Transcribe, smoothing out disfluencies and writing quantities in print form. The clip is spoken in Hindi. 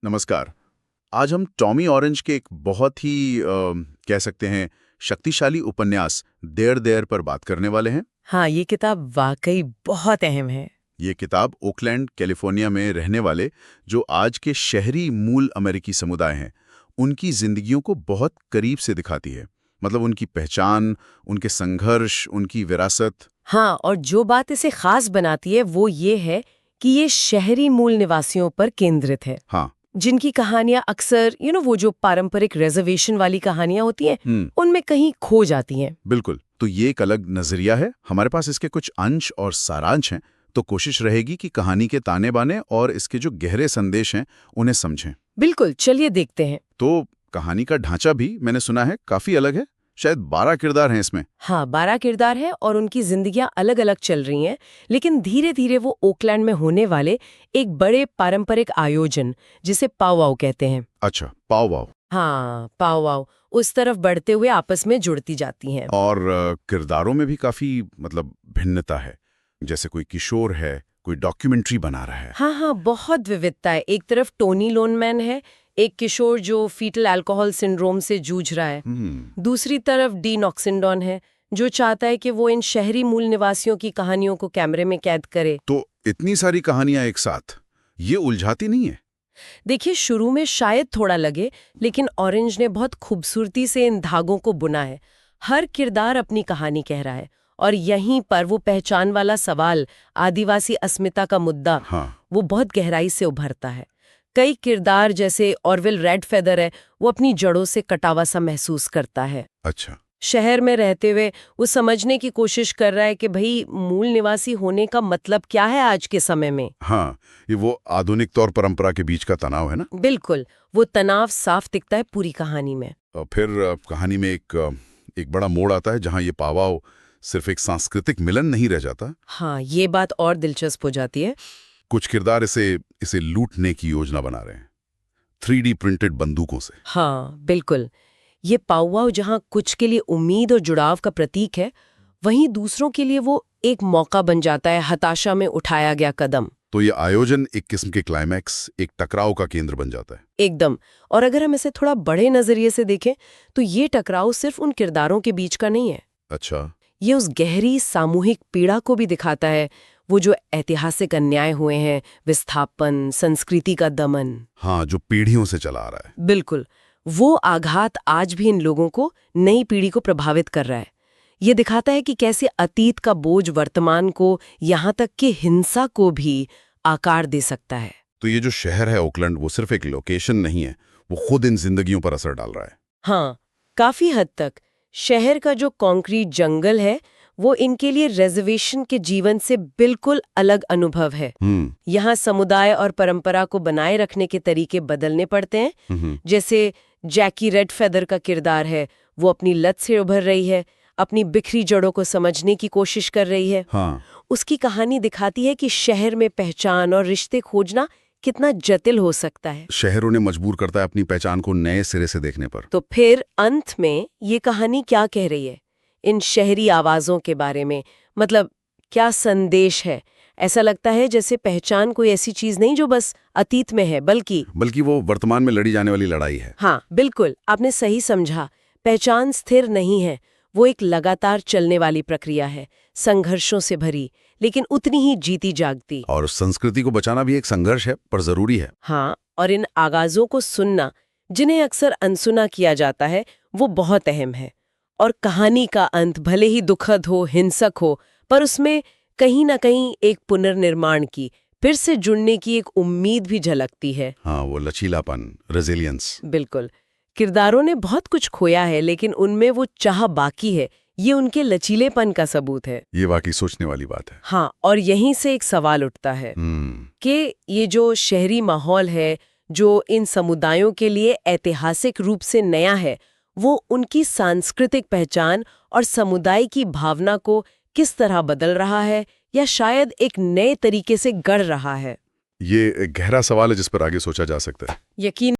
नमस्कार। आज हम टॉमी ऑरेंज के एक बहुत ही कह सकते हैं शक्तिशाली उपन्यास देयर देयर पर बात करने वाले हैं। हाँ, ये किताब वाकई बहुत अहम है। ये किताब ओकलैंड, कैलिफोर्निया में रहने वाले जो आज के शहरी मूल अमेरिकी समुदाय हैं, उनकी जिंदगियों को बहुत करीब से दिखाती है। मतलब उनकी पहचान, उनके संघर्ष, उनकी विरासत। हाँ, और जो बात इसे खास बनाती है वो ये है कि ये शहरी मूल निवासियों पर केंद्रित है, हाँ। जिनकी कहानियां अक्सर वो जो पारंपरिक रिजर्वेशन वाली कहानियां होती हैं, उनमें कहीं खो जाती हैं। बिल्कुल। तो ये एक अलग नजरिया है। हमारे पास इसके कुछ अंश और सारांश हैं, तो कोशिश रहेगी कि कहानी के ताने बाने और इसके जो गहरे संदेश हैं उन्हें समझें। बिल्कुल, चलिए देखते हैं। तो कहानी का ढांचा भी मैंने सुना है काफी अलग है। शायद 12 किरदार हैं इसमें। हाँ, 12 किरदार हैं और उनकी जिंदगियां अलग अलग चल रही हैं, लेकिन धीरे धीरे वो ओकलैंड में होने वाले एक बड़े पारंपरिक आयोजन, जिसे पाववाव कहते हैं। अच्छा, पाव वाव। हाँ, पाववाव उस तरफ बढ़ते हुए आपस में जुड़ती जाती हैं। और किरदारों में भी काफी मतलब भिन्नता है। जैसे कोई किशोर है, कोई डॉक्यूमेंट्री बना रहा है। हाँ हाँ, बहुत विविधता है। एक तरफ टोनी लोनमैन है, एक किशोर जो फीटल अल्कोहल सिंड्रोम से जूझ रहा है। दूसरी तरफ डीन ऑक्सिंडॉन है, जो चाहता है कि वो इन शहरी मूल निवासियों की कहानियों को कैमरे में कैद करे। तो इतनी सारी कहानियां एक साथ, ये उलझाती नहीं है? देखिए, शुरू में शायद थोड़ा लगे, लेकिन ऑरेंज ने बहुत खूबसूरती से इन धागों को बुना है। हर किरदार अपनी कहानी कह रहा है, और यहीं पर वो पहचान वाला सवाल, आदिवासी अस्मिता का मुद्दा, हाँ। वो बहुत गहराई से उभरता है। कई किरदार, जैसे ऑरविल रेडफेदर है, वो अपनी जड़ों से कटावा सा महसूस करता है। अच्छा। शहर में रहते हुए वो समझने की कोशिश कर रहा है कि भाई, मूल निवासी होने का मतलब क्या है आज के समय में। हाँ, ये वो आधुनिकता और परंपरा के बीच का तनाव है ना। बिल्कुल, वो तनाव साफ दिखता है पूरी कहानी में। और फिर कहानी में एक बड़ा मोड़ आता है जहां ये पावाव सिर्फ एक सांस्कृतिक मिलन नहीं रह जाता। हाँ, ये बात और दिलचस्प हो जाती है। कुछ किरदार इसे लूटने की योजना बना रहे हैं, 3D प्रिंटेड बंदूकों से। हाँ, बिल्कुल। ये पाववाव जहाँ कुछ के लिए उम्मीद और जुड़ाव का प्रतीक है, वहीं दूसरों के लिए वो एक मौका बन जाता है, हताशा में उठाया गया कदम। तो ये आयोजन एक किस्म के क्लाइमैक्स, एक टकराव का केंद्र बन जाता है। एकदम। और अगर हम इसे थोड़ा बड़े नजरिए से देखें, तो ये टकराव सिर्फ उन किरदारों के बीच का नहीं है। अच्छा। ये उस गहरी सामूहिक पीड़ा को भी दिखाता है, वो जो ऐतिहासिक अन्याय हुए हैं, विस्थापन, संस्कृति का दमन। हाँ, जो पीढ़ियों से चला आ रहा है। बिल्कुल, वो आघात आज भी इन लोगों को, नई पीढ़ी को प्रभावित कर रहा है। ये दिखाता है कि कैसे अतीत का बोझ वर्तमान को, यहाँ तक कि हिंसा को भी आकार दे सकता है। तो ये जो शहर है ओकलैंड, वो सिर्फ एक लोकेशन नहीं है, वो खुद इन जिंदगियों पर असर डाल रहा है। हाँ, काफी हद तक। शहर का जो कंक्रीट जंगल है, वो इनके लिए रिजर्वेशन के जीवन से बिल्कुल अलग अनुभव है। यहाँ समुदाय और परंपरा को बनाए रखने के तरीके बदलने पड़ते हैं। जैसे जैकी रेडफेदर का किरदार है, वो अपनी लत से उभर रही है, अपनी बिखरी जड़ों को समझने की कोशिश कर रही है। हाँ। उसकी कहानी दिखाती है कि शहर में पहचान और रिश्ते खोजना कितना जटिल हो सकता है। शहर उन्हें मजबूर करता है अपनी पहचान को नए सिरे से देखने पर। तो फिर अंत में ये कहानी क्या कह रही है इन शहरी आवाजों के बारे में? मतलब क्या संदेश है? ऐसा लगता है जैसे पहचान कोई ऐसी चीज नहीं जो बस अतीत में है, बल्कि वो वर्तमान में लड़ी जाने वाली लड़ाई है। हाँ, बिल्कुल, आपने सही समझा। पहचान स्थिर नहीं है, वो एक लगातार चलने वाली प्रक्रिया है, संघर्षों से भरी, लेकिन उतनी ही जीती जागती। और संस्कृति को बचाना भी एक संघर्ष है, पर जरूरी है। हाँ, और इन आगाजों को सुनना, जिन्हें अक्सर अनसुना किया जाता है, वो बहुत अहम है। और कहानी का अंत भले ही दुखद हो, हिंसक हो, पर उसमें कहीं ना कहीं एक पुनर्निर्माण की, फिर से जुड़ने की एक उम्मीद भी झलकती है। हाँ, वो लचीलापन, रेजिलियंस। बिल्कुल। किरदारों ने बहुत कुछ खोया है, लेकिन उनमें वो चाह बाकी है। ये उनके लचीलेपन का सबूत है। ये वाकई सोचने वाली बात है। हाँ, और यहीं से एक सवाल उठता है कि ये जो शहरी माहौल है, जो इन समुदायों के लिए ऐतिहासिक रूप से नया है, वो उनकी सांस्कृतिक पहचान और समुदाय की भावना को किस तरह बदल रहा है, या शायद एक नए तरीके से गढ़ रहा है? ये एक गहरा सवाल है जिस पर आगे सोचा जा सकता है। यकीन